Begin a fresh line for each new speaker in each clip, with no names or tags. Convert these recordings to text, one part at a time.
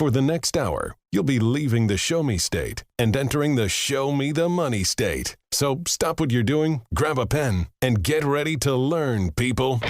For the next hour, you'll be leaving the Show Me state and entering the Show Me the Money state. So stop what you're doing, grab a pen, and get ready to learn, people.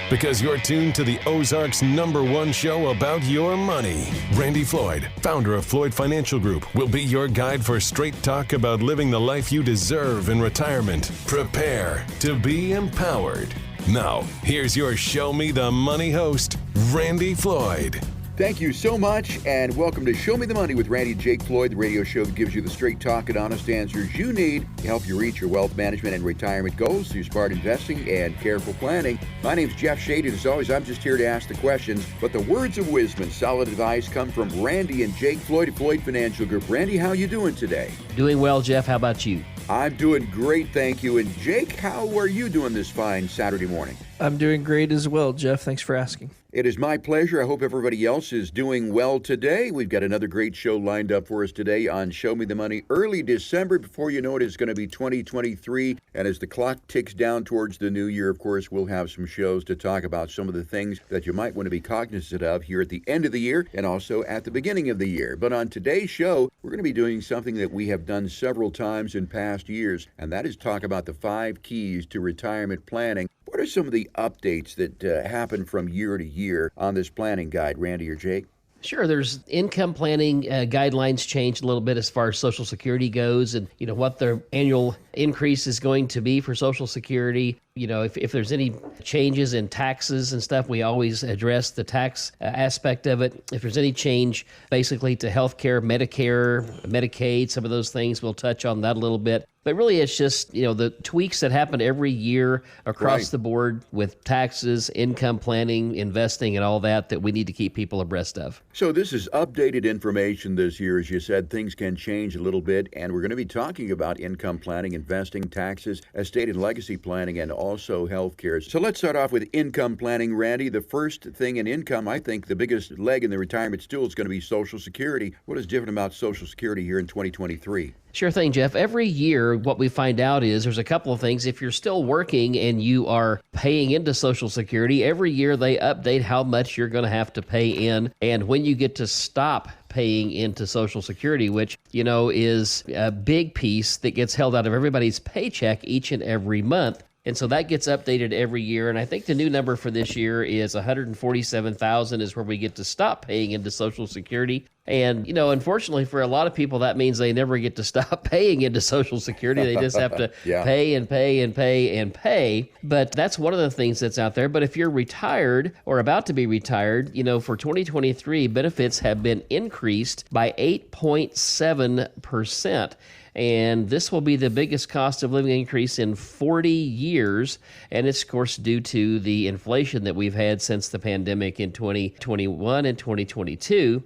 Because you're tuned to the Ozarks' #1 show about your money. Randy Floyd, founder of Floyd Financial Group, will be your guide for straight talk about living the life you deserve in retirement. Prepare to be empowered. Now, here's your Show Me the Money host, Randy Floyd.
Thank you so much, and welcome to Show Me the Money with Randy Jake Floyd, the radio show that gives you the straight talk and honest answers you need to help you reach your wealth management and retirement goals through smart investing and careful planning. My name's Jeff Shady, and as always, I'm just here to ask the questions, but the words of wisdom and solid advice come from Randy and Jake Floyd of Floyd Financial Group. Randy, how you doing today?
Doing well, Jeff. How about you?
I'm doing great, thank you. And Jake, how are you doing this fine Saturday morning?
I'm doing great as well, Jeff. Thanks for asking.
It is my pleasure. I hope everybody else is doing well today. We've got another great show lined up for us today on Show Me the Money. Early December, before you know it, is going to be 2023. And as the clock ticks down towards the new year, of course, we'll have some shows to talk about some of the things that you might want to be cognizant of here at the end of the year and also at the beginning of the year. But on today's show, we're going to be doing something that we have done several times in past years, and that is talk about the 5 keys to retirement planning. What are some of the updates that happen from year to year on this planning guide, Randy or Jake?
Sure. There's income planning guidelines changed a little bit as far as Social Security goes, and what the annual increase is going to be for Social Security. If there's any changes in taxes and stuff, we always address the tax aspect of it. If there's any change basically to healthcare, Medicare, Medicaid, some of those things, we'll touch on that a little bit. But really, it's just, the tweaks that happen every year across the board with taxes, income planning, investing, and all that we need to keep people abreast of.
So this is updated information this year. As you said, things can change a little bit, and we're going to be talking about income planning, investing, taxes, estate and legacy planning, and also healthcare. So let's start off with income planning, Randy. The first thing in income, I think the biggest leg in the retirement stool is going to be Social Security. What is different about Social Security here in 2023?
Sure thing, Jeff. Every year, what we find out is there's a couple of things. If you're still working and you are paying into Social Security, every year they update how much you're going to have to pay in and when you get to stop paying into Social Security, which, is a big piece that gets held out of everybody's paycheck each and every month. And so that gets updated every year. And I think the new number for this year is 147,000 is where we get to stop paying into Social Security. And, unfortunately for a lot of people, that means they never get to stop paying into Social Security. They just have to pay and pay and pay and pay. But that's one of the things that's out there. But if you're retired or about to be retired, for 2023, benefits have been increased by 8.7%. And this will be the biggest cost of living increase in 40 years. And it's, of course, due to the inflation that we've had since the pandemic in 2021 and 2022.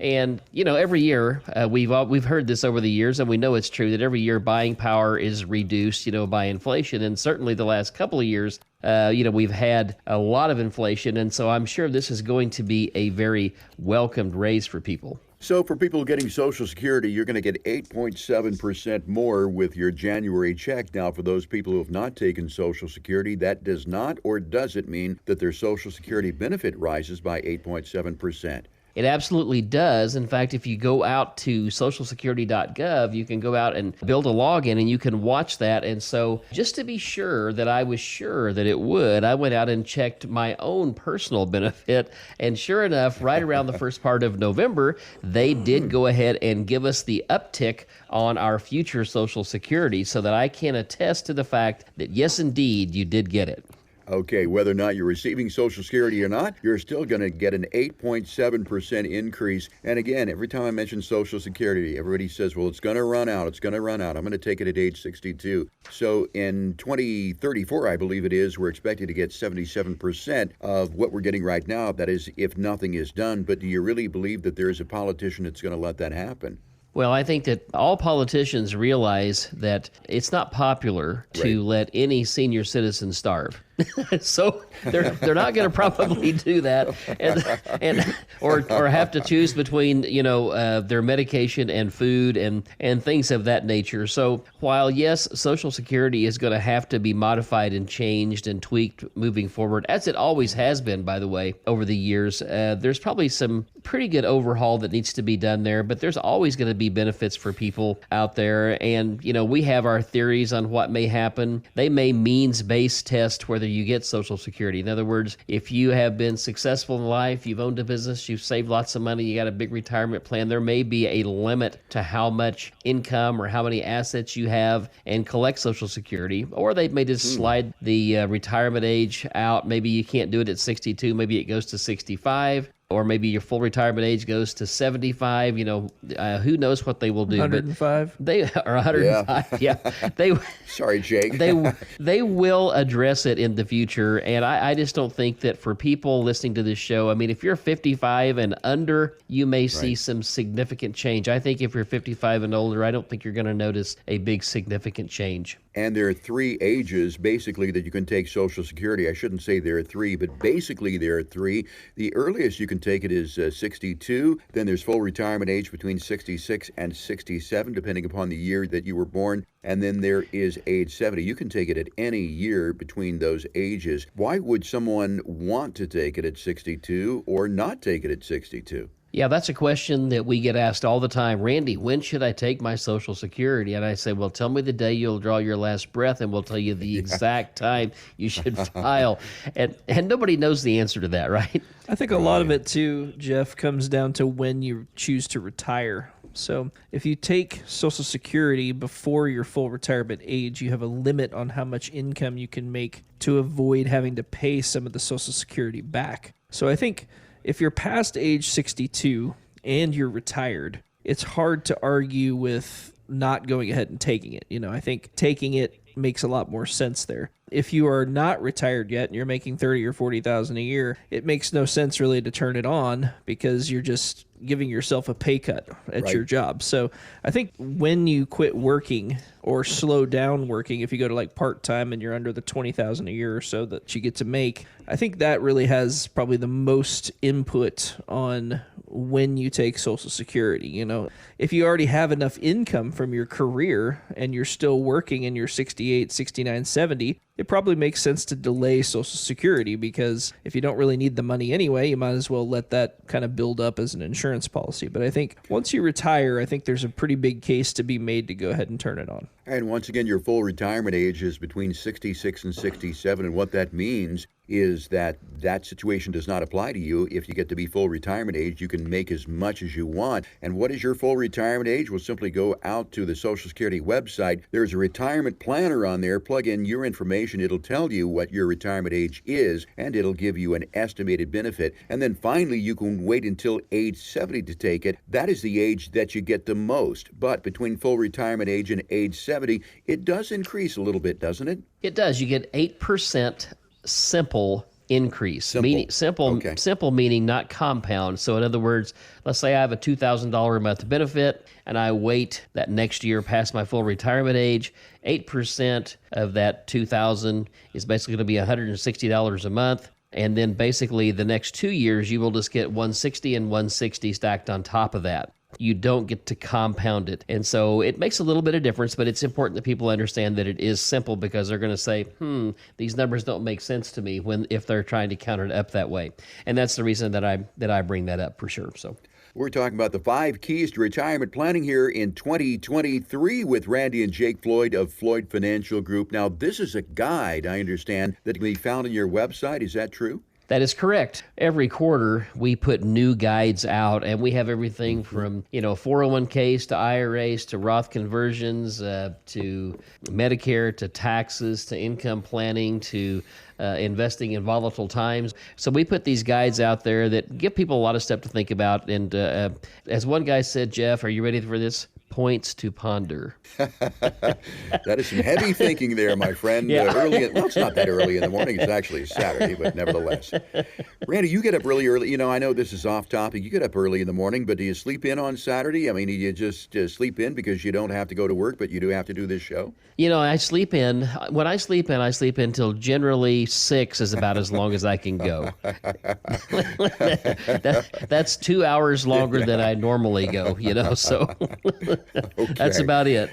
And, every year, we've heard this over the years, and we know it's true that every year buying power is reduced, by inflation. And certainly the last couple of years, we've had a lot of inflation. And so I'm sure this is going to be a very welcomed raise for people.
So for people getting Social Security, you're going to get 8.7% more with your January check. Now, for those people who have not taken Social Security, that does not or does it mean that their Social Security benefit rises by 8.7%?
It absolutely does. In fact, if you go out to socialsecurity.gov, you can go out and build a login and you can watch that. And so just to be sure that I was sure that it would, I went out and checked my own personal benefit. And sure enough, right around the first part of November, they did go ahead and give us the uptick on our future Social Security so that I can attest to the fact that, yes, indeed, you did get it.
Okay, whether or not you're receiving Social Security or not, you're still going to get an 8.7% increase. And again, every time I mention Social Security, everybody says, well, it's going to run out. It's going to run out. I'm going to take it at age 62. So in 2034, I believe it is, we're expected to get 77% of what we're getting right now. That is, if nothing is done. But do you really believe that there is a politician that's going to let that happen?
Well, I think that all politicians realize that it's not popular to let any senior citizen starve. So they're not going to probably do that, or have to choose between their medication and food and things of that nature. So while yes, Social Security is going to have to be modified and changed and tweaked moving forward, as it always has been, by the way, over the years, there's probably some pretty good overhaul that needs to be done there. But there's always going to be benefits for people out there, and we have our theories on what may happen. They may means-based test whether you get Social Security. In other words, if you have been successful in life, you've owned a business, you've saved lots of money, you got a big retirement plan, there may be a limit to how much income or how many assets you have and collect Social Security. Or they may just slide the retirement age out. Maybe you can't do it at 62, maybe it goes to 65. Or maybe your full retirement age goes to 75. Who knows what they will do?
105.
But they are 105. Yeah. They.
Sorry, Jake.
They will address it in the future, and I just don't think that for people listening to this show. I mean, if you're 55 and under, you may see some significant change. I think if you're 55 and older, I don't think you're going to notice a big significant change.
And there are 3 ages, basically, that you can take Social Security. I shouldn't say there are 3, but basically there are 3. The earliest you can take it is 62. Then there's full retirement age between 66 and 67, depending upon the year that you were born. And then there is age 70. You can take it at any year between those ages. Why would someone want to take it at 62 or not take it at 62?
Yeah, that's a question that we get asked all the time. Randy, when should I take my Social Security? And I say, well, tell me the day you'll draw your last breath, and we'll tell you the exact time you should file. And nobody knows the answer to that, right?
I think a lot of it, too, Jeff, comes down to when you choose to retire. So if you take Social Security before your full retirement age, you have a limit on how much income you can make to avoid having to pay some of the Social Security back. So I think if you're past age 62 and you're retired, it's hard to argue with not going ahead and taking it. I think taking it makes a lot more sense there. If you are not retired yet and you're making $30,000 or $40,000 a year, it makes no sense really to turn it on because you're just giving yourself a pay cut at your job. So I think when you quit working or slow down working, if you go to like part-time and you're under the $20,000 a year or so that you get to make, I think that really has probably the most input on when you take Social Security. If you already have enough income from your career and you're still working and you're 68, 69, 70, it probably makes sense to delay Social Security because if you don't really need the money anyway, you might as well let that kind of build up as an insurance policy. But I think once you retire, I think there's a pretty big case to be made to go ahead and turn it on.
And once again, your full retirement age is between 66 and 67. And what that means is that that situation does not apply to you. If you get to be full retirement age, you can make as much as you want. And what is your full retirement age? We'll simply go out to the Social Security website. There's a retirement planner on there. Plug in your information. It'll tell you what your retirement age is, and it'll give you an estimated benefit. And then finally, you can wait until age 70 to take it. That is the age that you get the most. But between full retirement age and age 70, it does increase a little bit, doesn't it?
It does. You get 8% simple increase. Simple meaning not compound. So in other words, let's say I have a $2,000 a month benefit and I wait that next year past my full retirement age. 8% of that $2,000 is basically going to be $160 a month. And then basically the next 2 years, you will just get $160 and $160 stacked on top of that. You don't get to compound it. And so it makes a little bit of difference, but it's important that people understand that it is simple because they're going to say, these numbers don't make sense to me if they're trying to count it up that way. And that's the reason that I bring that up for sure. So
we're talking about the 5 keys to retirement planning here in 2023 with Randy and Jake Floyd of Floyd Financial Group. Now, this is a guide, I understand, that can be found on your website. Is that true?
That is correct. Every quarter, we put new guides out, and we have everything from 401ks to IRAs to Roth conversions to Medicare to taxes to income planning to investing in volatile times. So we put these guides out there that give people a lot of stuff to think about. And as one guy said, Jeff, are you ready for this? points to ponder.
That is some heavy thinking there, my friend.
Yeah.
Well, it's not that early in the morning. It's actually Saturday, but nevertheless. Randy, you get up really early. You know, I know this is off topic. You get up early in the morning, but do you sleep in on Saturday? I mean, do you just sleep in because you don't have to go to work, but you do have to do this show?
You know, I sleep in. When I sleep in till generally 6 is about as long as I can go. That's 2 hours longer than I normally go, you know, so that's about it.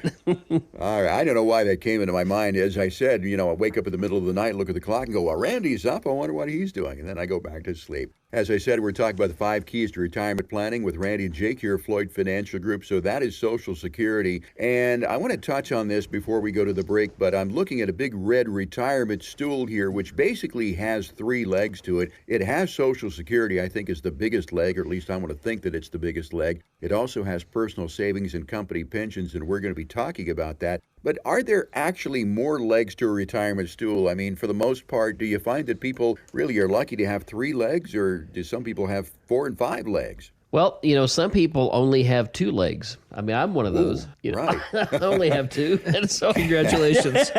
All right. I don't know why that came into my mind. As I said, you know, I wake up in the middle of the night, look at the clock and go, well, Randy's up. I wonder what he's doing. And then I go back to sleep. As I said, we're talking about the 5 keys to retirement planning with Randy and Jake here, Floyd Financial Group. So that is Social Security. And I want to touch on this before we go to the break, but I'm looking at a big red retirement stool here, which basically has 3 legs to it. It has Social Security, I think, is the biggest leg, or at least I want to think that it's the biggest leg. It also has personal savings and company pensions, and we're going to be talking about that. But are there actually more legs to a retirement stool? I mean, for the most part, do you find that people really are lucky to have 3 legs, or do some people have 4 and 5 legs?
Well, you know, some people only have 2 legs. I mean, I'm one of those. You know,
right.
I only have 2. And so,
Congratulations.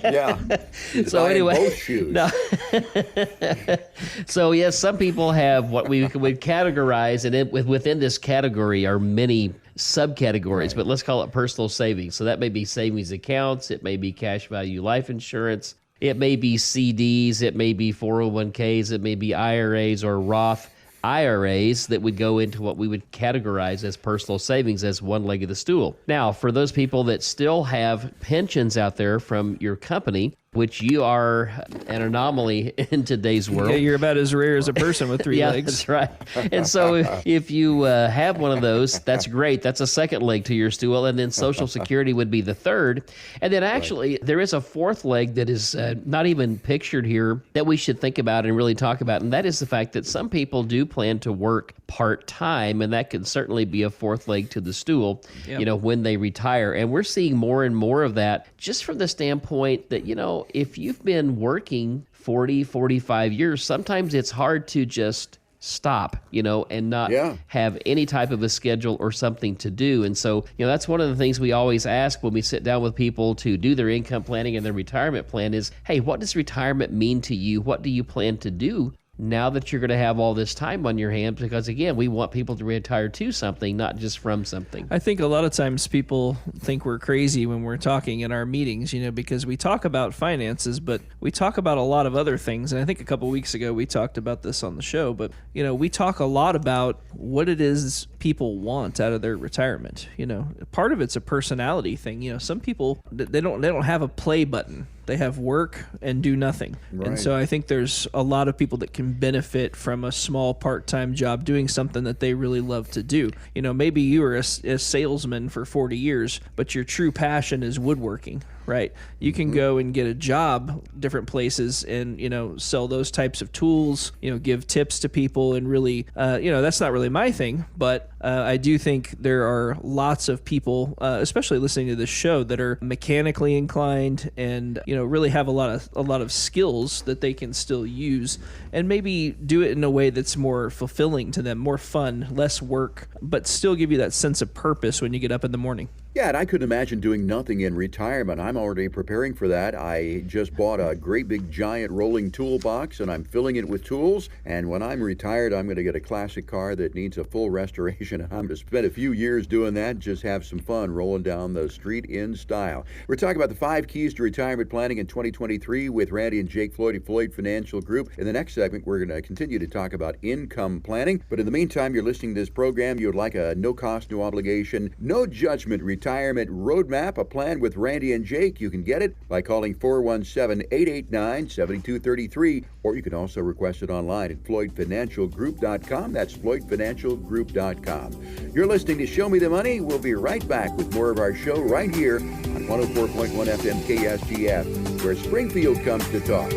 Yeah.
So
I
anyway,
both shoes.
no. So yes, some people have what we would categorize, and within this category are many subcategories, but let's call it personal savings. So that may be savings accounts, it may be cash value life insurance, it may be CDs, it may be 401ks, it may be IRAs or Roth IRAs that would go into what we would categorize as personal savings as one leg of the stool. Now, for those people that still have pensions out there from your company, which you are an anomaly in today's world.
Yeah, you're about as rare as a person with 3
Yeah,
legs.
that's right. And so if you have one of those, that's great. That's a second leg to your stool. And then Social Security would be the third. And then actually, there is a 4th leg that is not even pictured here that we should think about and really talk about. And that is the fact that some people do plan to work part-time, and that can certainly be a 4th leg to the stool,
Yep.
you know, when they retire. And we're seeing more and more of that just from the standpoint that, you know, if you've been working 40, 45 years, sometimes it's hard to just stop, you know, and not have any type of a schedule or something to do. And so, you know, that's one of the things we always ask when we sit down with people to do their income planning and their retirement plan is, hey, what does retirement mean to you? What do you plan to do now that you're going to have all this time on your hands? Because again, we want people to retire to something, not just from something.
I think a lot of times people think we're crazy when we're talking in our meetings, you know, because we talk about finances, but we talk about a lot of other things. And I think a couple weeks ago we talked about this on the show, but, you know, we talk a lot about what it is people want out of their retirement. You know, part of it's a personality thing. You know, some people, they don't have a play button. They have work and do nothing.
Right.
And so I think there's a lot of people that can benefit from a small part-time job doing something that they really love to do. You know, maybe you were a salesman for 40 years, but your true passion is woodworking, right? You can go and get a job different places and, you know, sell those types of tools, you know, give tips to people and really, you know, that's not really my thing, but I do think there are lots of people, especially listening to this show, that are mechanically inclined and, you know, really have a lot of skills that they can still use and maybe do it in a way that's more fulfilling to them, more fun, less work, but still give you that sense of purpose when you get up in the morning.
Yeah, and I couldn't imagine doing nothing in retirement. I'm already preparing for that. I just bought a great big giant rolling toolbox and I'm filling it with tools. And when I'm retired, I'm going to get a classic car that needs a full restoration. I'm going to spend a few years doing that, just have some fun rolling down the street in style. We're talking about the 5 keys to retirement planning in 2023 with Randy and Jake Floyd at Floyd Financial Group. In the next segment, we're going to continue to talk about income planning. But in the meantime, you're listening to this program. You would like a no cost, no obligation, no judgment retirement roadmap, a plan with Randy and Jake. You can get it by calling 417-889-7233, or you can also request it online at floydfinancialgroup.com. That's floydfinancialgroup.com. You're listening to Show Me the Money. We'll be right back with more of our show right here on 104.1 FM KSGF, where Springfield comes to talk.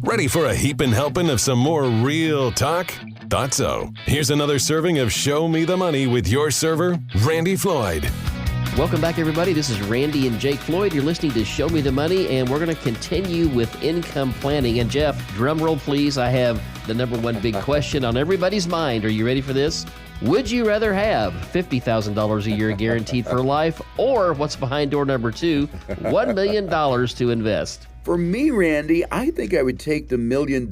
Ready for a heapin' helping of some more real talk? Thought so. Here's another serving of Show Me the Money with your server, Randy Floyd.
Welcome back, everybody. This is Randy and Jake Floyd. You're listening to Show Me the Money, and we're going to continue with income planning. And Jeff, drum roll, please. I have the number one big question on everybody's mind. Are you ready for this? Would you rather have $50,000 a year guaranteed for life, or what's behind door number 2, $1 million to invest?
For me, Randy, I think I would take the $1 million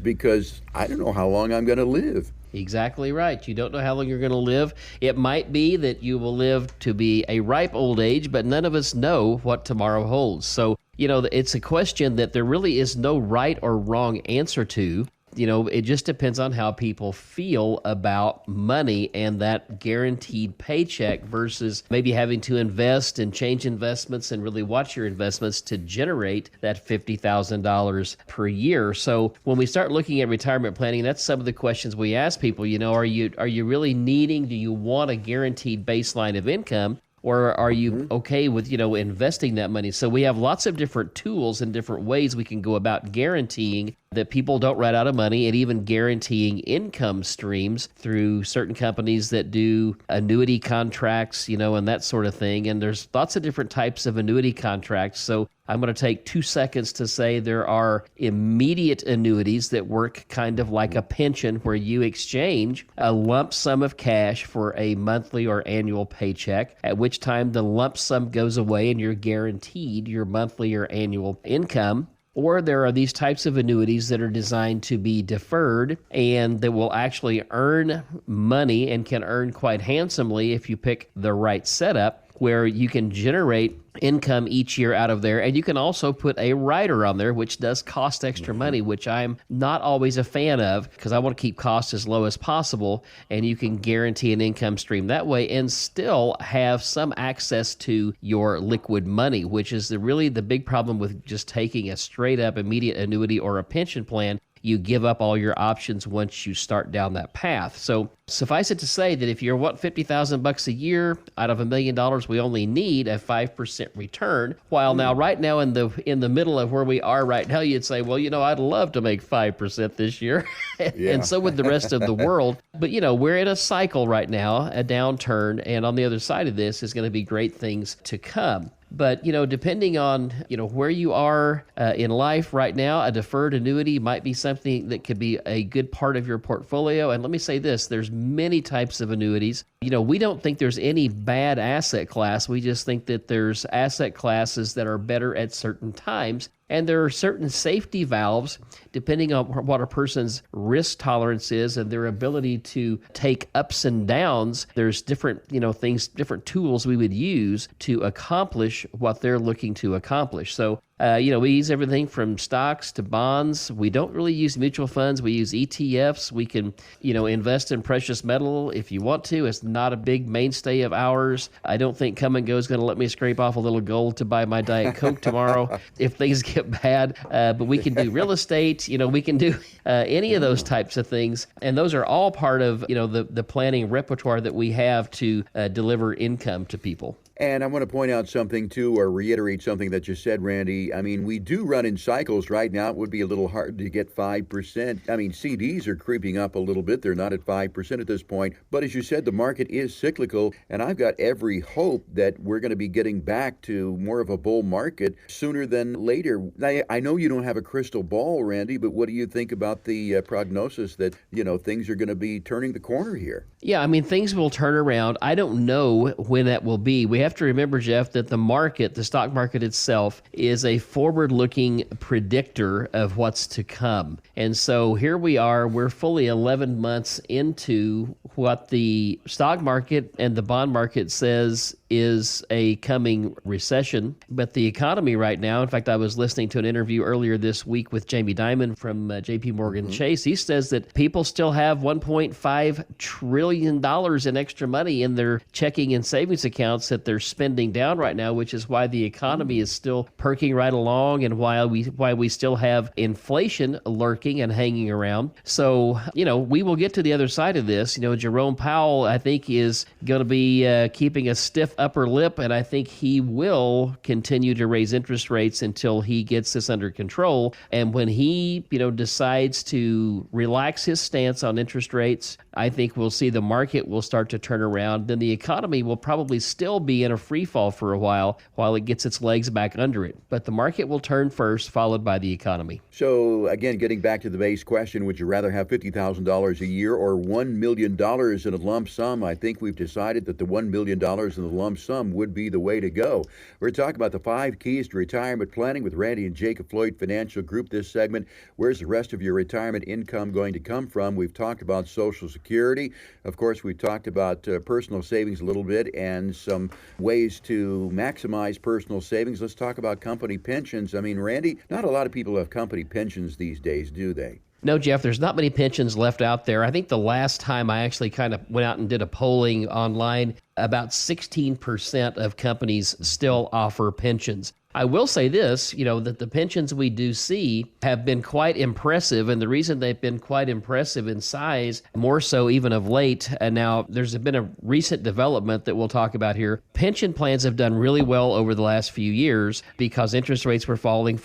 because I don't know how long I'm going to live.
Exactly right. You don't know how long you're going to live. It might be that you will live to be a ripe old age, but none of us know what tomorrow holds. So, it's a question that there really is no right or wrong answer to. It just depends on how people feel about money and that guaranteed paycheck versus maybe having to invest and change investments and really watch your investments to generate that $50,000 per year. So when we start looking at retirement planning, that's some of the questions we ask people. Are you really needing, do you want a guaranteed baseline of income? Or are you okay with, investing that money? So we have lots of different tools and different ways we can go about guaranteeing that people don't run out of money, and even guaranteeing income streams through certain companies that do annuity contracts, and that sort of thing. And there's lots of different types of annuity contracts. So I'm going to take 2 seconds to say there are immediate annuities that work kind of like a pension, where you exchange a lump sum of cash for a monthly or annual paycheck, at which time the lump sum goes away and you're guaranteed your monthly or annual income. Or there are these types of annuities that are designed to be deferred and that will actually earn money and can earn quite handsomely if you pick the right setup, where you can generate income each year out of there. And you can also put a rider on there, which does cost extra money, which I'm not always a fan of because I want to keep costs as low as possible. And you can guarantee an income stream that way and still have some access to your liquid money, which is really the big problem with just taking a straight up immediate annuity or a pension plan. You give up all your options once you start down that path. So suffice it to say that if you want $50,000 a year out of $1 million, we only need a 5% return. While now, right now in the middle of where we are right now, you'd say, well, I'd love to make 5% this year, and so would the rest of the world. But we're in a cycle right now, a downturn, and on the other side of this is going to be great things to come. But, depending on, where you are in life right now, a deferred annuity might be something that could be a good part of your portfolio. And let me say this, there's many types of annuities. We don't think there's any bad asset class. We just think that there's asset classes that are better at certain times. And there are certain safety valves, depending on what a person's risk tolerance is and their ability to take ups and downs. There's different, things, different tools we would use to accomplish what they're looking to accomplish. So, we use everything from stocks to bonds. We don't really use mutual funds. We use ETFs. We can, invest in precious metal if you want to. It's not a big mainstay of ours. I don't think Come and Go is going to let me scrape off a little gold to buy my Diet Coke tomorrow if things get bad. But we can do real estate. We can do any of those types of things. And those are all part of, the planning repertoire that we have to deliver income to people.
And I want to point out something, too, or reiterate something that you said, Randy. I mean, we do run in cycles. Right now, it would be a little hard to get 5%. I mean, CDs are creeping up a little bit. They're not at 5% at this point. But as you said, the market is cyclical, and I've got every hope that we're going to be getting back to more of a bull market sooner than later. I know you don't have a crystal ball, Randy, but what do you think about the prognosis that, things are going to be turning the corner here?
Yeah, I mean, things will turn around. I don't know when that will be. We have to remember, Jeff, that the stock market itself, is a forward-looking predictor of what's to come. And so here we are, we're fully 11 months into what the stock market and the bond market says is a coming recession. But the economy right now, in fact, I was listening to an interview earlier this week with Jamie Dimon from JP Morgan Chase. He says that people still have $1.5 trillion in extra money in their checking and savings accounts that they're spending down right now, which is why the economy is still perking right along and why we still have inflation lurking and hanging around. So, we will get to the other side of this. Jerome Powell, I think, is going to be keeping a stiff upper lip, and I think he will continue to raise interest rates until he gets this under control. And when he, decides to relax his stance on interest rates, I think we'll see the market will start to turn around. Then the economy will probably still be in a free fall for a while it gets its legs back under it. But the market will turn first, followed by the economy.
So, again, getting back to the base question, would you rather have $50,000 a year or $1 million in a lump sum? I think we've decided that the $1 million in the lump sum would be the way to go. We're talking about the 5 keys to retirement planning with Randy and Jacob Floyd Financial Group this segment. Where's the rest of your retirement income going to come from? We've talked about Social Security. Of course, we've talked about personal savings a little bit and some ways to maximize personal savings. Let's talk about company pensions. I mean, Randy, not a lot of people have company pensions these days, do they?
No, Jeff, there's not many pensions left out there. I think the last time I actually kind of went out and did a polling online, about 16% of companies still offer pensions. I will say this, that the pensions we do see have been quite impressive. And the reason they've been quite impressive in size, more so even of late, and now there's been a recent development that we'll talk about here. Pension plans have done really well over the last few years because interest rates were falling.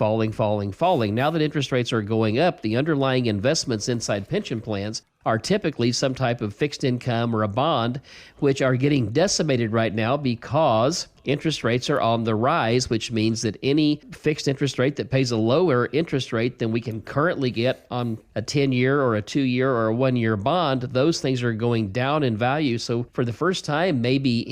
Now that interest rates are going up, the underlying investments inside pension plans are typically some type of fixed income or a bond, which are getting decimated right now because interest rates are on the rise, which means that any fixed interest rate that pays a lower interest rate than we can currently get on a 10-year or a 2-year or a 1-year bond, those things are going down in value. So for the first time, maybe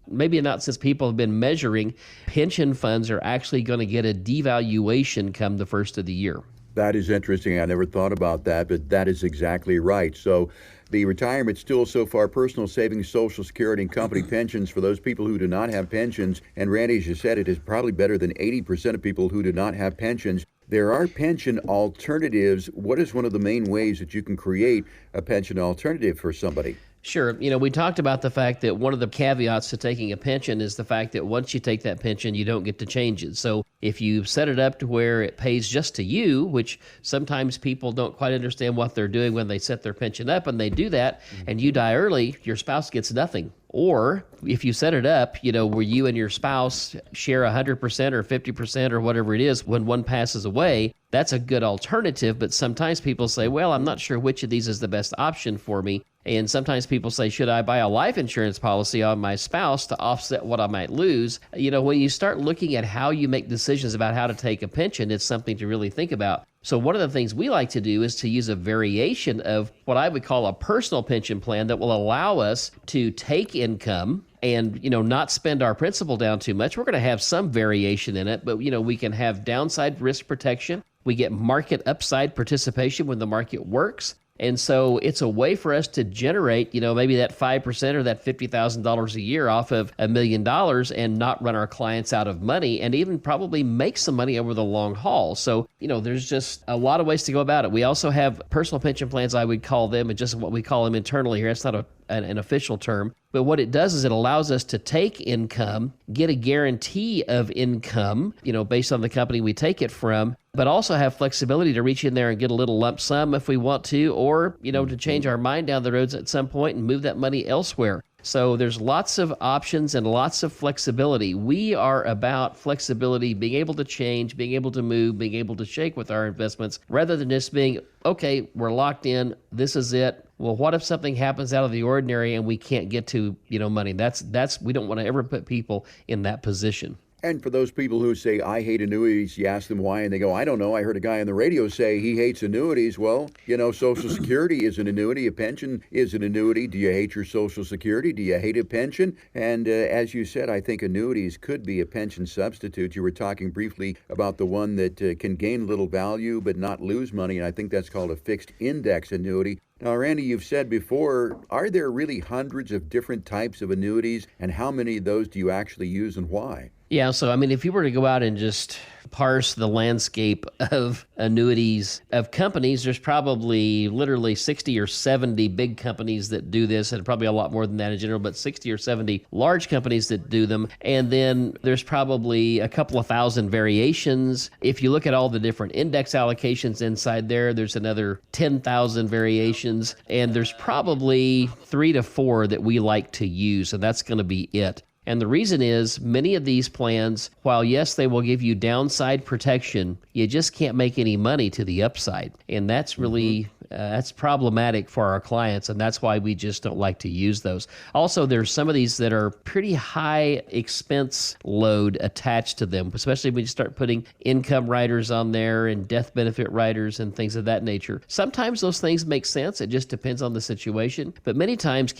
not since people have been measuring, pension funds are actually going to get a devaluation come the first of the year.
That is interesting. I never thought about that, but that is exactly right. So the retirement still so far, personal savings, Social Security, and company pensions for those people who do not have pensions. And Randy, as you said, it is probably better than 80% of people who do not have pensions. There are pension alternatives. What is one of the main ways that you can create a pension alternative for somebody?
Sure. We talked about the fact that one of the caveats to taking a pension is the fact that once you take that pension, you don't get to change it. So if you set it up to where it pays just to you, which sometimes people don't quite understand what they're doing when they set their pension up and they do that, and you die early, your spouse gets nothing. Or if you set it up, where you and your spouse share 100% or 50% or whatever it is when one passes away, that's a good alternative. But sometimes people say, well, I'm not sure which of these is the best option for me. And sometimes people say, should I buy a life insurance policy on my spouse to offset what I might lose? When you start looking at how you make decisions about how to take a pension, it's something to really think about. So one of the things we like to do is to use a variation of what I would call a personal pension plan that will allow us to take income and, not spend our principal down too much. We're going to have some variation in it, but, we can have downside risk protection. We get market upside participation when the market works. And so it's a way for us to generate, maybe that 5% or that $50,000 a year off of $1 million and not run our clients out of money and even probably make some money over the long haul. So, there's just a lot of ways to go about it. We also have personal pension plans, I would call them, and just what we call them internally here. It's not an official term. But what it does is it allows us to take income, get a guarantee of income, based on the company we take it from, but also have flexibility to reach in there and get a little lump sum if we want to, or, to change our mind down the road at some point and move that money elsewhere. So there's lots of options and lots of flexibility. We are about flexibility, being able to change, being able to move, being able to shake with our investments, rather than just being, okay, we're locked in, this is it. Well, what if something happens out of the ordinary and we can't get to, money? That's we don't want to ever put people in that position.
And for those people who say, I hate annuities, you ask them why, and they go, I don't know. I heard a guy on the radio say he hates annuities. Well, Social Security is an annuity. A pension is an annuity. Do you hate your Social Security? Do you hate a pension? And as you said, I think annuities could be a pension substitute. You were talking briefly about the one that can gain little value but not lose money, and I think that's called a fixed index annuity. Now, Randy, you've said before, are there really hundreds of different types of annuities, and how many of those do you actually use and why?
Yeah, so if you were to go out and just parse the landscape of annuities of companies, there's probably literally 60 or 70 big companies that do this, and probably a lot more than that in general, but 60 or 70 large companies that do them. And then there's probably a couple of thousand variations. If you look at all the different index allocations inside there, there's another 10,000 variations, and there's probably 3 to 4 that we like to use, and that's going to be it. And the reason is many of these plans, while yes, they will give you downside protection, you just can't make any money to the upside. And that's really That's problematic for our clients, and that's why we just don't like to use those. Also, there's some of these that are pretty high expense load attached to them, especially when you start putting income riders on there and death benefit riders and things of that nature. Sometimes those things make sense. It just depends on the situation. But many times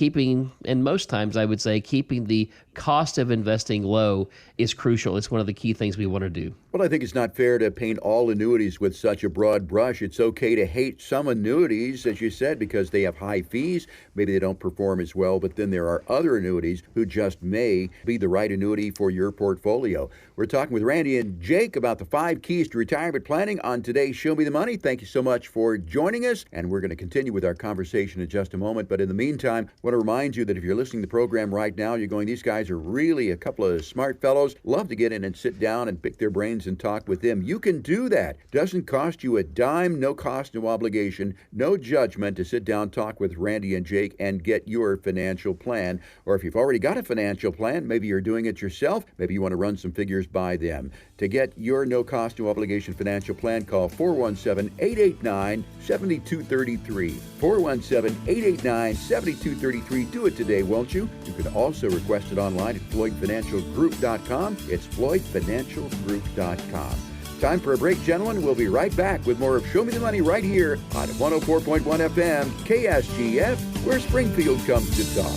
most times I would say keeping the cost of investing low is crucial. It's one of the key things we want to do.
Well, I think it's not fair to paint all annuities with such a broad brush. It's okay to hate some annuities, as you said, because they have high fees. Maybe they don't perform as well, but then there are other annuities who just may be the right annuity for your portfolio. We're talking with Randy and Jake about the 5 keys to retirement planning on today's Show Me the Money. Thank you so much for joining us, and we're going to continue with our conversation in just a moment. But in the meantime, I want to remind you that if you're listening to the program right now, you're going, these guys are really a couple of smart fellows. Love to get in and sit down and pick their brains and talk with them. You can do that. Doesn't cost you a dime, no cost, no obligation, no judgment to sit down, talk with Randy and Jake and get your financial plan. Or if you've already got a financial plan, maybe you're doing it yourself, maybe you want to run some figures by them. To get your no cost, no obligation financial plan, call 417-889-7233. 417-889-7233. Do it today, won't you? You can also request it online at FloydFinancialGroup.com. It's FloydFinancialGroup.com. Time for a break, gentlemen. We'll be right back with more of Show Me the Money right here on 104.1 FM KSGF, where Springfield comes to talk.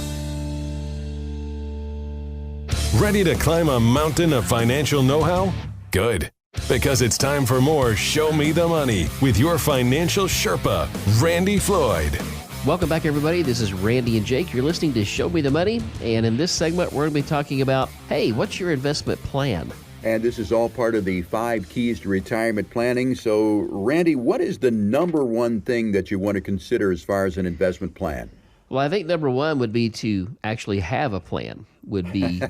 Ready to climb a mountain of financial know-how? Good. Because it's time for more Show Me the Money with your financial Sherpa, Randy Floyd.
Welcome back, everybody. This is Randy and Jake. You're listening to Show Me the Money. And in this segment, we're going to be talking about, hey, what's your investment plan?
And this is all part of the 5 keys to retirement planning. So, Randy, what is the number one thing that you want to consider as far as an investment plan?
Well, I think number one would be to actually have a plan would be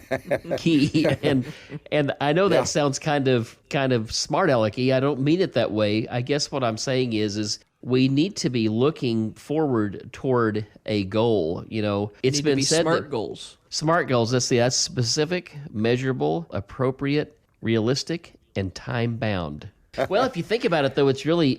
key. And I know that sounds kind of smart alecky. I don't mean it that way. I guess what I'm saying is we need to be looking forward toward a goal. You know, it's been said
smart goals.
Smart goals. That's specific, measurable, appropriate, realistic, and time bound. Well, if you think about it, though, it's really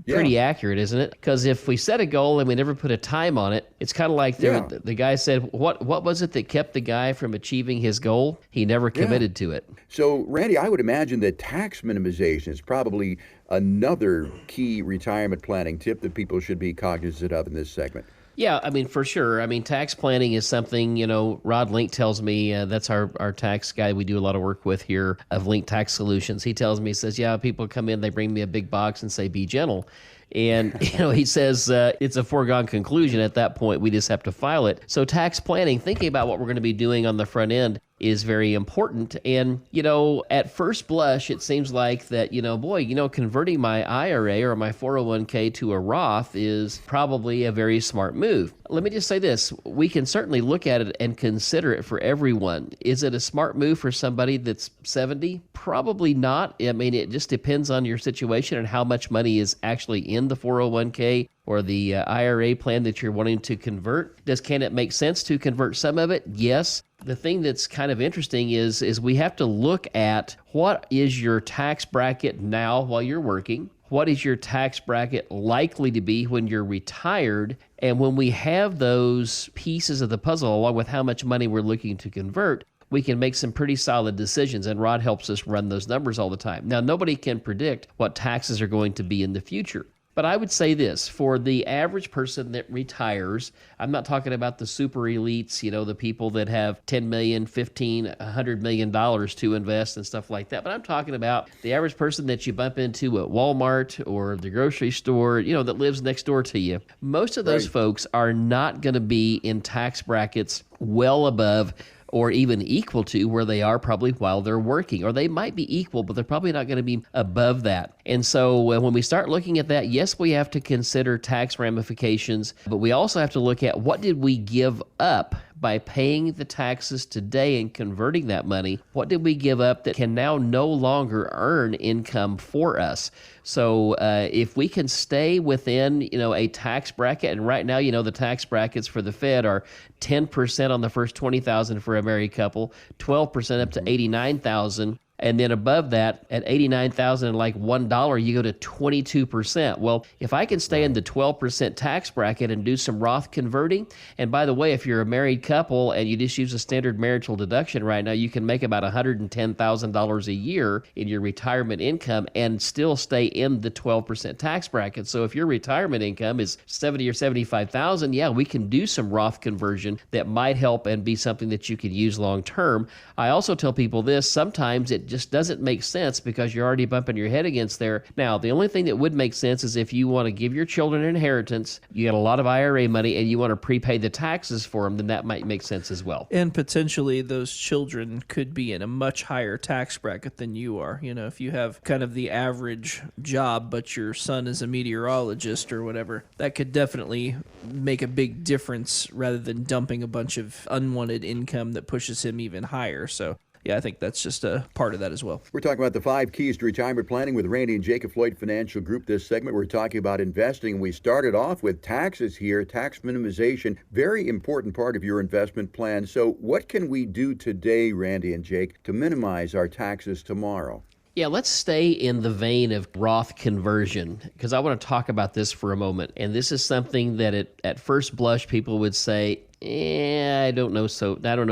pretty accurate, isn't it? Because if we set a goal and we never put a time on it, it's kind of like the guy said, what was it that kept the guy from achieving his goal? He never committed to it.
So, Randy, I would imagine that tax minimization is probably another key retirement planning tip that people should be cognizant of in this segment.
Yeah, I mean, for sure. I mean, tax planning is something, you know, Rod Link tells me, that's our tax guy we do a lot of work with here of Link Tax Solutions. He tells me, he says, yeah, people come in, they bring me a big box and say, be gentle. And, you know, he says it's a foregone conclusion at that point. We just have to file it. So tax planning, thinking about what we're going to be doing on the front end is very important. And, you know, at first blush, it seems like that, you know, boy, you know, converting my IRA or my 401k to a Roth is probably a very smart move. Let me just say this. We can certainly look at it and consider it for everyone. Is it a smart move for somebody that's 70? Probably not. I mean, it just depends on your situation and how much money is actually in the 401k or the IRA plan that you're wanting to convert. Can it make sense to convert some of it? Yes. The thing that's kind of interesting is we have to look at what is your tax bracket now while you're working? What is your tax bracket likely to be when you're retired? And when we have those pieces of the puzzle, along with how much money we're looking to convert, we can make some pretty solid decisions, and Rod helps us run those numbers all the time. Now, nobody can predict what taxes are going to be in the future. But I would say this, for the average person that retires, I'm not talking about the super elites, you know, the people that have $10 million, $15, $100 million to invest and stuff like that. But I'm talking about the average person that you bump into at Walmart or the grocery store, you know, that lives next door to you. Most of those folks are not going to be in tax brackets well above or even equal to where they are probably while they're working. Or they might be equal, but they're probably not going to be above that. And so when we start looking at that, yes, we have to consider tax ramifications, but we also have to look at what did we give up by paying the taxes today and converting that money. What did we give up that can now no longer earn income for us? So if we can stay within, you know, a tax bracket, and right now, you know, the tax brackets for the Fed are 10% on the first $20,000 for a married couple, 12% up to $89,000. And then above that, at 89,000 and like $1, you go to 22%. Well, if I can stay in the 12% tax bracket and do some Roth converting, and by the way, if you're a married couple and you just use a standard marital deduction right now, you can make about $110,000 a year in your retirement income and still stay in the 12% tax bracket. So if your retirement income is 70 or 75,000, yeah, we can do some Roth conversion that might help and be something that you could use long term. I also tell people this, sometimes it just doesn't make sense because you're already bumping your head against there. Now, the only thing that would make sense is if you want to give your children an inheritance, you got a lot of IRA money, and you want to prepay the taxes for them, then that might make sense as well.
And potentially those children could be in a much higher tax bracket than you are. You know, if you have kind of the average job, but your son is a meteorologist or whatever, that could definitely make a big difference rather than dumping a bunch of unwanted income that pushes him even higher. So yeah, I think that's just a part of that as well.
We're talking about the 5 keys to retirement planning with Randy and Jacob Floyd Financial Group. This segment, we're talking about investing. We started off with taxes here, tax minimization, very important part of your investment plan. So what can we do today, Randy and Jake, to minimize our taxes tomorrow?
Yeah, let's stay in the vein of Roth conversion because I want to talk about this for a moment. And this is something that at first blush people would say, I don't know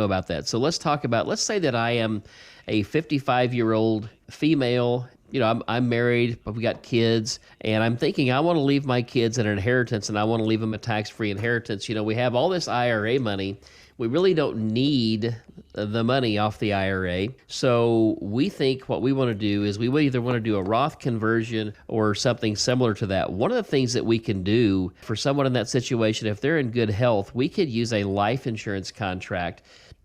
about that. So let's say that I am a 55-year-old female. You know, I'm married, but we got kids, and I'm thinking I want to leave my kids an inheritance, and I want to leave them a tax-free inheritance. You know, we have all this IRA money. We really don't need the money off the IRA. So we think what we want to do is we either want to do a Roth conversion or something similar to that. One of the things that we can do for someone in that situation, if they're in good health, we could use a life insurance contract,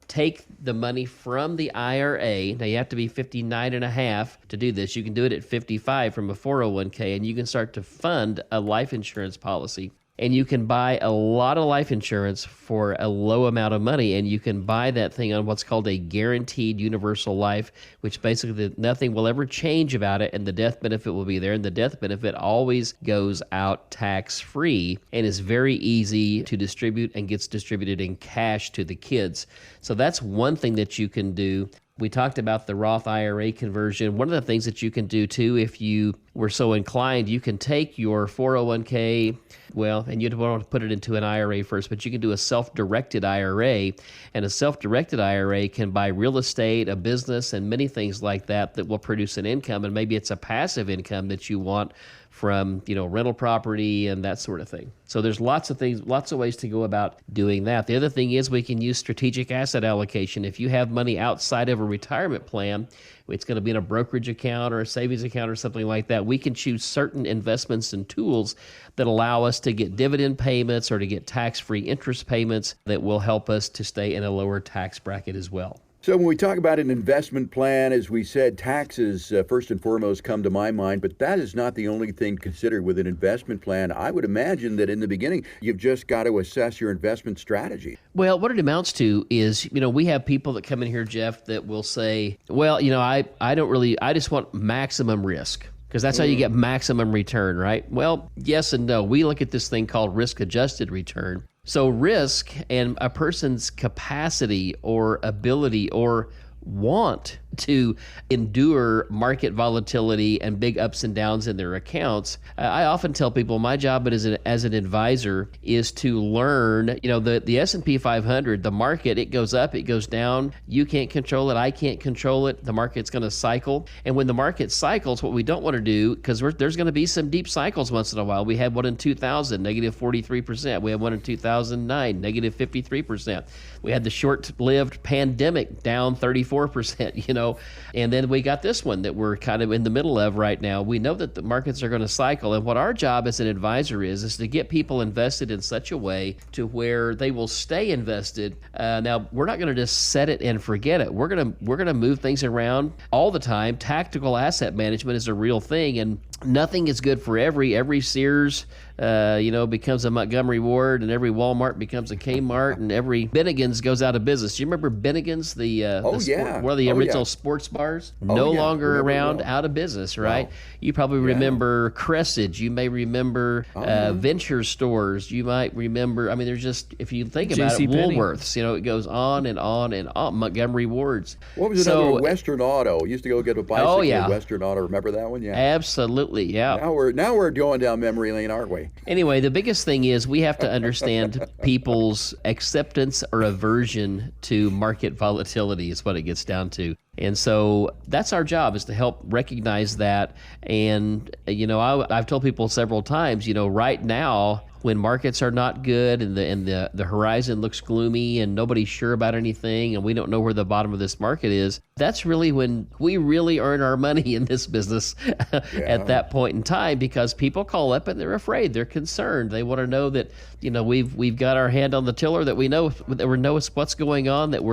take the money from the IRA. Now, you have to be 59 and a half to do this. You can do it at 55 from a 401k, and you can start to fund a life insurance policy. And you can buy a lot of life insurance for a low amount of money, and you can buy that thing on what's called a guaranteed universal life, which basically nothing will ever change about it, and the death benefit will be there, and the death benefit always goes out tax-free and is very easy to distribute and gets distributed in cash to the kids. So that's one thing that you can do. We talked about the Roth IRA conversion. One of the things that you can do too, if you were so inclined, you can take your 401k, and you'd want to put it into an IRA first, but you can do a self-directed IRA, and a self-directed IRA can buy real estate, a business, and many things like that will produce an income, and maybe it's a passive income that you want from, rental property and that sort of thing. So there's lots of things, lots of ways to go about doing that. The other thing is we can use strategic asset allocation. If you have money outside of a retirement plan, it's going to be in a brokerage account or a savings account or something like that. We can choose certain investments and tools that allow us to get dividend payments or to get tax-free interest payments that will help us to stay in a lower tax bracket as well.
So when we talk about an investment plan, as we said, taxes first and foremost come to my mind, but that is not the only thing considered with an investment plan. I would imagine that in the beginning, you've just got to assess your investment strategy.
Well, what it amounts to is, we have people that come in here, Jeff, that will say, I just want maximum risk. Because that's how you get maximum return, right? Well, yes and no. We look at this thing called risk-adjusted return. So risk and a person's capacity or ability or want to endure market volatility and big ups and downs in their accounts. I often tell people my job as an advisor is to learn, the S&P 500, the market, it goes up, it goes down. You can't control it. I can't control it. The market's going to cycle. And when the market cycles, what we don't want to do, because there's going to be some deep cycles once in a while. We had one in 2000, negative 43%. We had one in 2009, negative 53%. We had the short-lived pandemic, down 34%, and then we got this one that we're kind of in the middle of right now. We know that the markets are going to cycle, and what our job as an advisor is to get people invested in such a way to where they will stay invested. Now, we're not going to just set it and forget it. We're going to move things around all the time. Tactical asset management is a real thing, and nothing is good for every Sears, becomes a Montgomery Ward, and every Walmart becomes a Kmart, and every Bennigan's goes out of business. Do you remember Bennigan's, one of the original sports bars? No longer around, out of business, right? Wow. You probably remember Cressage. You may remember Venture Stores. You might remember, there's just, if you think about it, Woolworths. It goes on and on and on. Montgomery Wards.
What was another one? Western Auto. Used to go get a bicycle at Western Auto. Remember that one? Yeah.
Absolutely, yeah.
Now we're going down memory lane, aren't we?
Anyway, the biggest thing is we have to understand people's acceptance or aversion to market volatility is what it gets down to. And so that's our job, is to help recognize that. And, I've told people several times, right now, when markets are not good and the horizon looks gloomy and nobody's sure about anything and we don't know where the bottom of this market is, that's really when we really earn our money in this business at that point in time, because people call up and they're afraid, they're concerned, they want to know that we've got our hand on the tiller, that we know what's going on, that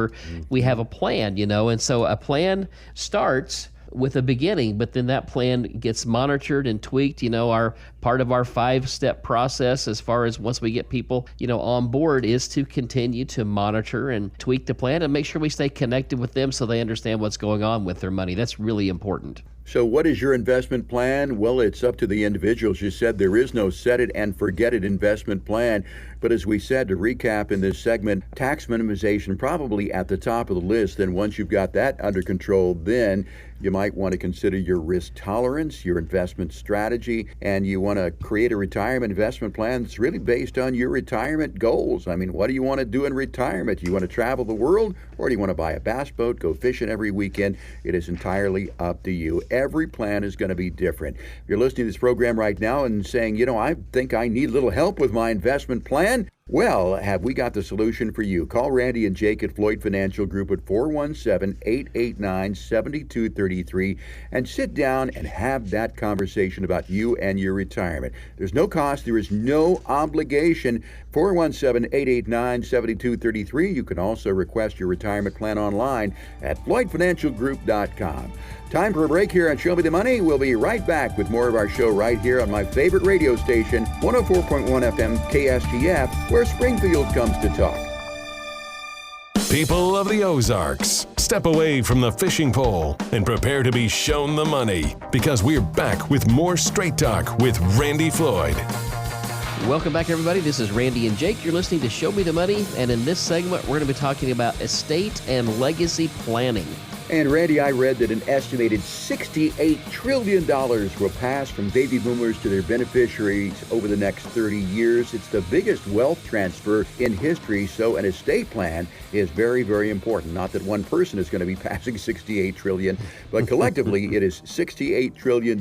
we have a plan, and so a plan starts with a beginning, but then that plan gets monitored and tweaked. Our part of our 5-step process, as far as once we get people, on board, is to continue to monitor and tweak the plan and make sure we stay connected with them so they understand what's going on with their money. That's really important.
So what is your investment plan? Well, it's up to the individuals. You said there is no set it and forget it investment plan. But as we said, to recap in this segment, tax minimization probably at the top of the list. And once you've got that under control, then you might want to consider your risk tolerance, your investment strategy, and you want to create a retirement investment plan that's really based on your retirement goals. What do you want to do in retirement? Do you want to travel the world, or do you want to buy a bass boat, go fishing every weekend? It is entirely up to you. Every plan is going to be different. If you're listening to this program right now and saying, I think I need a little help with my investment plan, well, have we got the solution for you? Call Randy and Jake at Floyd Financial Group at 417-889-7233 and sit down and have that conversation about you and your retirement. There's no cost. There is no obligation. 417-889-7233. You can also request your retirement plan online at floydfinancialgroup.com. Time for a break here on Show Me the Money. We'll be right back with more of our show right here on my favorite radio station, 104.1 FM KSGF, where Springfield comes to talk.
People of the Ozarks, step away from the fishing pole and prepare to be shown the money, because we're back with more Straight Talk with Randy Floyd.
Welcome back, everybody. This is Randy and Jake. You're listening to Show Me the Money, and in this segment, we're going to be talking about estate and legacy planning.
And Randy, I read that an estimated $68 trillion will pass from baby boomers to their beneficiaries over the next 30 years. It's the biggest wealth transfer in history, so an estate plan is very, very important. Not that one person is going to be passing $68 trillion, but collectively it is $68 trillion.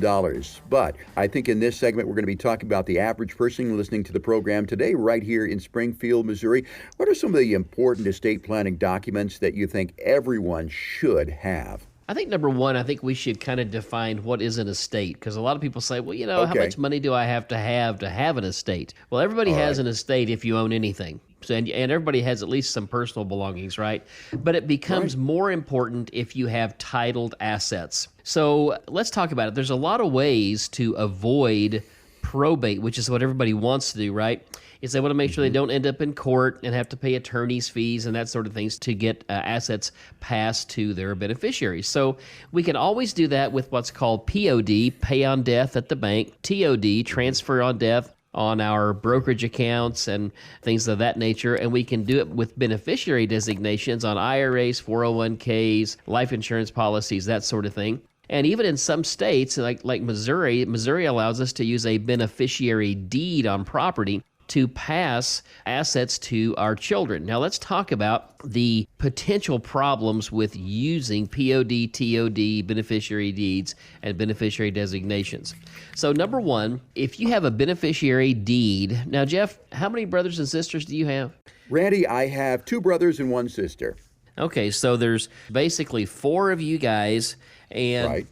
But I think in this segment we're going to be talking about the average person listening to the program today right here in Springfield, Missouri. What are some of the important estate planning documents that you think everyone should have?
I think number one, I think we should kind of define what is an estate, because a lot of people say, well, how much money do I have to have an estate? Well, everybody has an estate if you own anything. So, and everybody has at least some personal belongings, right? But it becomes more important if you have titled assets. So let's talk about it. There's a lot of ways to avoid probate, which is what everybody wants to do, right? Is they want to make sure they don't end up in court and have to pay attorney's fees and that sort of things to get assets passed to their beneficiaries. So we can always do that with what's called POD, pay on death at the bank, TOD, transfer on death on our brokerage accounts and things of that nature. And we can do it with beneficiary designations on IRAs, 401ks, life insurance policies, that sort of thing. And even in some states, like Missouri allows us to use a beneficiary deed on property to pass assets to our children. Now let's talk about the potential problems with using POD, TOD, beneficiary deeds, and beneficiary designations. So number one, if you have a beneficiary deed, now Jeff, how many brothers and sisters do you have?
Randy, I have 2 brothers and 1 sister.
Okay, so there's basically 4 of you guys, And,
Right.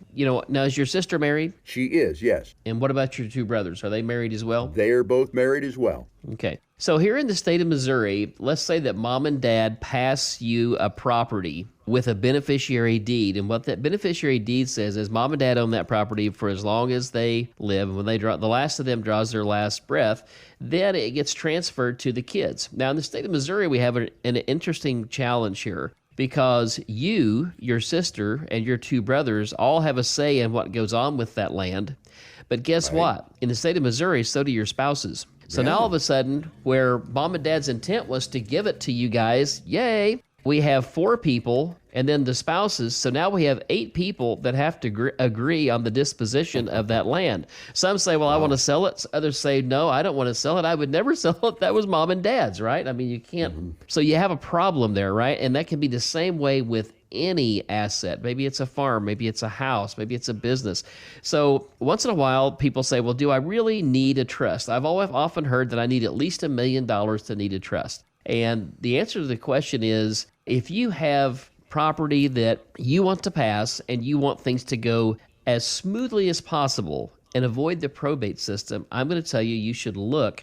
Now is your sister married?
She is, yes.
And what about your two brothers? Are they married as well?
They are both married as well.
Okay. So here in the state of Missouri, let's say that mom and dad pass you a property with a beneficiary deed. And what that beneficiary deed says is mom and dad own that property for as long as they live. And when the last of them draws their last breath, then it gets transferred to the kids. Now, in the state of Missouri, we have an interesting challenge here, because you, your sister, and your two brothers all have a say in what goes on with that land. But guess what? In the state of Missouri, so do your spouses. So now all of a sudden, where mom and dad's intent was to give it to you guys, yay, we have 4 people and then the spouses. So now we have 8 people that have to agree on the disposition of that land. Some say, well, I want to sell it. Others say, no, I don't want to sell it. I would never sell it. That was mom and dad's, right? I mean, you can't. So you have a problem there, right? And that can be the same way with any asset. Maybe it's a farm, maybe it's a house, maybe it's a business. So once in a while, people say, well, do I really need a trust? I've often heard that I need at least $1 million to need a trust. And the answer to the question is, if you have property that you want to pass and you want things to go as smoothly as possible and avoid the probate system, I'm going to tell you, you should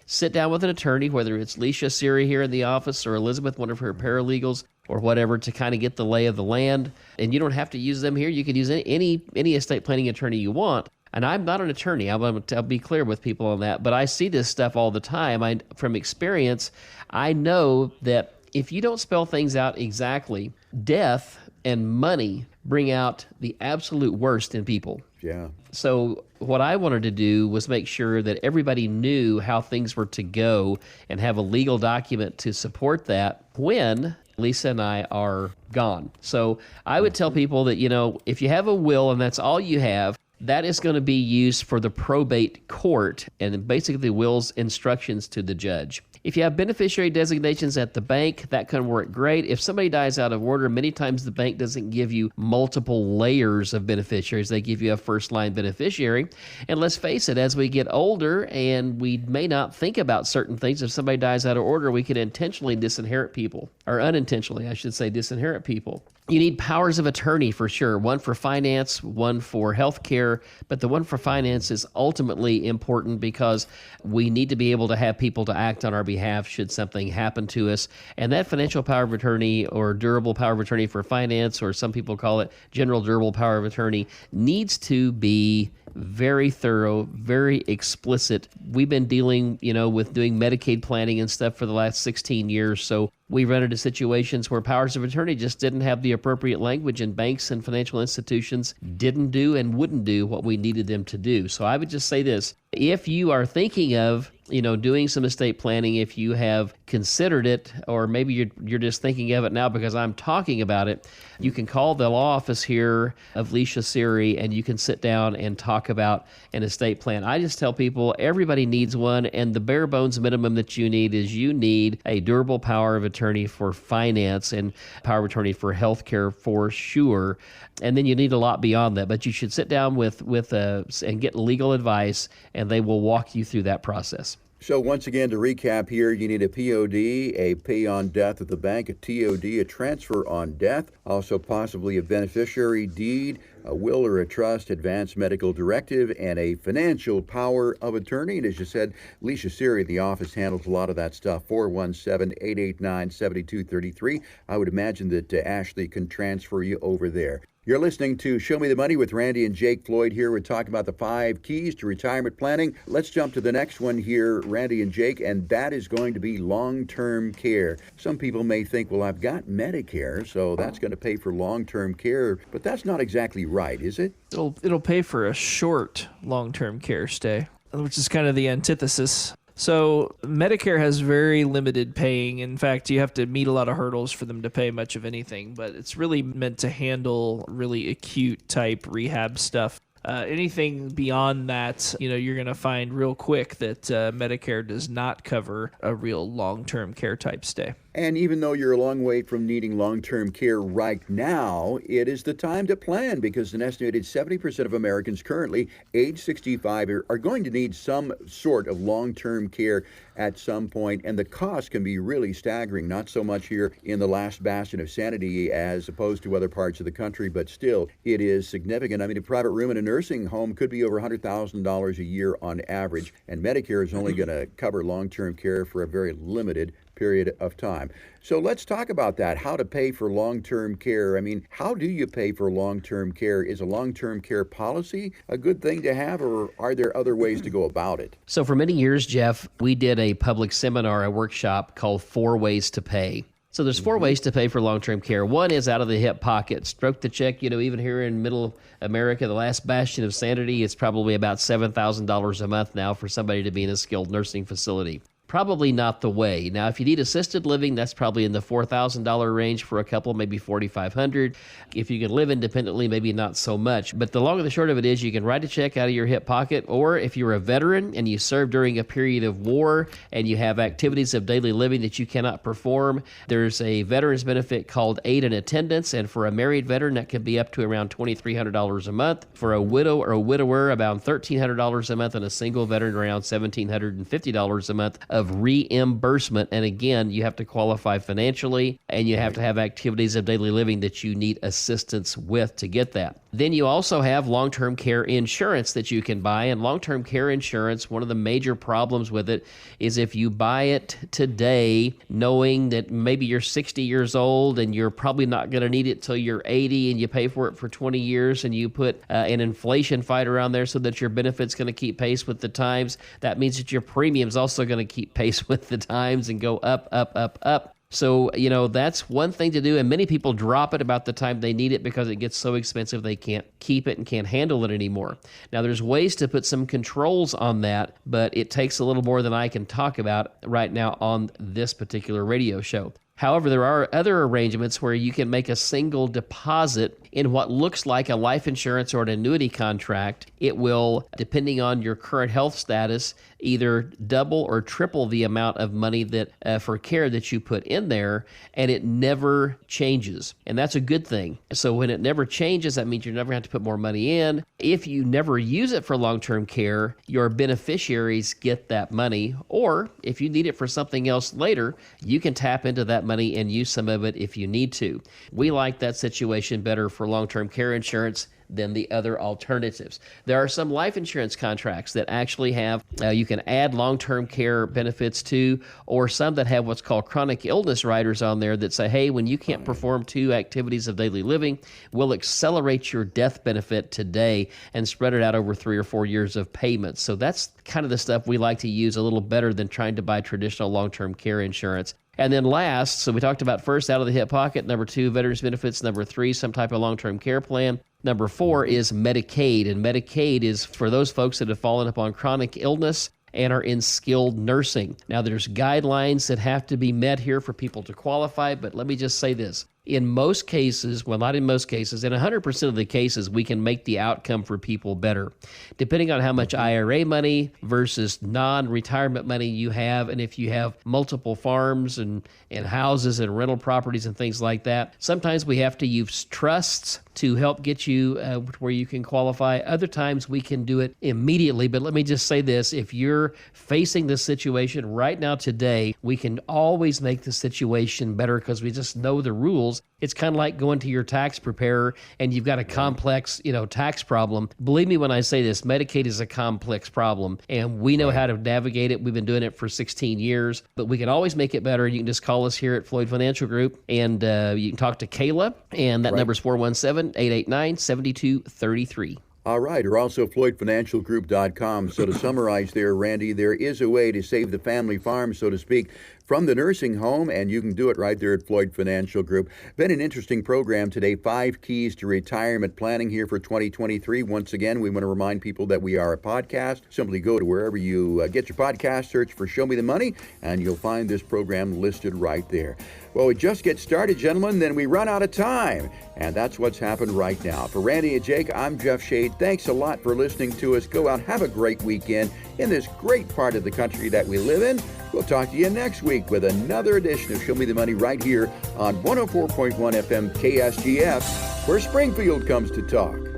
sit down with an attorney, whether it's Leisha Siri here in the office or Elizabeth, one of her paralegals, or whatever, to kind of get the lay of the land. And you don't have to use them here. You could use any estate planning attorney you want. And I'm not an attorney. I'll be clear with people on that. But I see this stuff all the time. From experience, I know that if you don't spell things out exactly, death and money bring out the absolute worst in people.
Yeah.
So what I wanted to do was make sure that everybody knew how things were to go and have a legal document to support that when Lisa and I are gone. So I would tell people that, if you have a will and that's all you have, that is going to be used for the probate court and basically the will's instructions to the judge. If you have beneficiary designations at the bank, that can work great. If somebody dies out of order, many times the bank doesn't give you multiple layers of beneficiaries. They give you a first-line beneficiary. And let's face it, as we get older and we may not think about certain things, if somebody dies out of order, we can intentionally disinherit people, or unintentionally, I should say, disinherit people. You need powers of attorney for sure, one for finance, one for healthcare, but the one for finance is ultimately important because we need to be able to have people to act on our behalf should something happen to us. And that financial power of attorney or durable power of attorney for finance, or some people call it general durable power of attorney, needs to be very thorough, very explicit. We've been dealing, with doing Medicaid planning and stuff for the last 16 years. So we run into situations where powers of attorney just didn't have the appropriate language, and banks and financial institutions didn't do and wouldn't do what we needed them to do. So I would just say this: if you are thinking of, doing some estate planning, if you have considered it, or maybe you're just thinking of it now because I'm talking about it, you can call the law office here of Leisha Siri and you can sit down and talk about an estate plan. I just tell people everybody needs one, and the bare bones minimum that you need is you need a durable power of attorney for finance and power of attorney for healthcare for sure. And then you need a lot beyond that, but you should sit down and get legal advice, and they will walk you through that process.
So once again, to recap here, you need a POD, a pay on death at the bank, a TOD, a transfer on death, also possibly a beneficiary deed, a will or a trust, advance medical directive, and a financial power of attorney. And as you said, Leisha Siri, the office, handles a lot of that stuff. 417-889-7233. I would imagine that Ashley can transfer you over there. You're listening to Show Me the Money with Randy and Jake Floyd here. We're talking about the 5 keys to retirement planning. Let's jump to the next one here, Randy and Jake, and that is going to be long-term care. Some people may think, well, I've got Medicare, so that's going to pay for long-term care, but that's not exactly right, is it?
It'll pay for a short long-term care stay, which is kind of the antithesis. So Medicare has very limited paying. In fact, you have to meet a lot of hurdles for them to pay much of anything, but it's really meant to handle really acute type rehab stuff. Anything beyond that, you're going to find real quick that Medicare does not cover a real long-term care type stay.
And even though you're a long way from needing long-term care right now, it is the time to plan because an estimated 70% of Americans currently age 65 are going to need some sort of long-term care at some point, and the cost can be really staggering, not so much here in the last bastion of sanity as opposed to other parts of the country, but still, it is significant. I mean, a private room in a nursing home could be over $100,000 a year on average, and Medicare is only going to cover long-term care for a very limited period of time. So let's talk about that, how to pay for long-term care. I mean, how do you pay for long-term care? Is a long-term care policy a good thing to have, or are there other ways to go about it?
So for many years, Jeff, we did a public seminar, a workshop called 4 Ways to Pay. So there's 4 ways to pay for long-term care. One is out of the hip pocket, stroke the check. Even here in middle America, the last bastion of sanity, it's probably about $7,000 a month now for somebody to be in a skilled nursing facility. Probably not the way. Now, if you need assisted living, that's probably in the $4,000 range for a couple, maybe $4,500. If you can live independently, maybe not so much. But the long and the short of it is you can write a check out of your hip pocket, or if you're a veteran and you served during a period of war and you have activities of daily living that you cannot perform, there's a veteran's benefit called Aid in Attendance, and for a married veteran, that could be up to around $2,300 a month. For a widow or a widower, about $1,300 a month, and a single veteran, around $1,750 a month of reimbursement. And again, you have to qualify financially and you have to have activities of daily living that you need assistance with to get that. Then you also have long-term care insurance that you can buy. And long-term care insurance, one of the major problems with it is if you buy it today, knowing that maybe you're 60 years old and you're probably not going to need it till you're 80, and you pay for it for 20 years and you put an inflation fighter on there so that your benefit's going to keep pace with the times, that means that your premium's also going to keep pace with the times and go up, up, up, up. So, that's one thing to do, and many people drop it about the time they need it because it gets so expensive they can't keep it and can't handle it anymore. Now, there's ways to put some controls on that, but it takes a little more than I can talk about right now on this particular radio show. However, there are other arrangements where you can make a single deposit in what looks like a life insurance or an annuity contract. It will, depending on your current health status, either double or triple the amount of money that for care that you put in there, and it never changes. And that's a good thing. So when it never changes, that means you never have to put more money in. If you never use it for long-term care, your beneficiaries get that money, or if you need it for something else later, you can tap into that money and use some of it if you need to. We like that situation better for long-term care insurance than the other alternatives. There are some life insurance contracts that actually have, you can add long-term care benefits to, or some that have what's called chronic illness riders on there that say, hey, when you can't perform 2 activities of daily living, we'll accelerate your death benefit today and spread it out over 3 or 4 years of payments. So that's kind of the stuff we like to use a little better than trying to buy traditional long-term care insurance. And then last, so we talked about first, out of the hip pocket. Number 2, veterans benefits. Number 3, some type of long-term care plan. Number 4 is Medicaid. And Medicaid is for those folks that have fallen upon chronic illness and are in skilled nursing. Now, there's guidelines that have to be met here for people to qualify, but let me just say this. In most cases, well, not in most cases, in 100% of the cases, we can make the outcome for people better, depending on how much IRA money versus non-retirement money you have, and if you have multiple farms and houses and rental properties and things like that. Sometimes we have to use trusts to help get you where you can qualify. Other times we can do it immediately, but let me just say this. If you're facing this situation right now today, we can always make the situation better because we just know the rules. It's kind of like going to your tax preparer and you've got a complex, tax problem. Believe me when I say this, Medicaid is a complex problem and we know how to navigate it. We've been doing it for 16 years, but we can always make it better. You can just call us here at Floyd Financial Group and you can talk to Kayla, and that number is 417-889-7233.
All right, or also FloydFinancialGroup.com. So to summarize there, Randy, there is a way to save the family farm, so to speak, from the nursing home, and you can do it right there at Floyd Financial Group. Been an interesting program today, 5 keys to retirement planning here for 2023. Once again, we want to remind people that we are a podcast. Simply go to wherever you get your podcast, search for Show Me the Money, and you'll find this program listed right there. Well, we just get started, gentlemen, then we run out of time. And that's what's happened right now. For Randy and Jake, I'm Jeff Shade. Thanks a lot for listening to us. Go out, have a great weekend in this great part of the country that we live in. We'll talk to you next week with another edition of Show Me the Money right here on 104.1 FM KSGF, where Springfield comes to talk.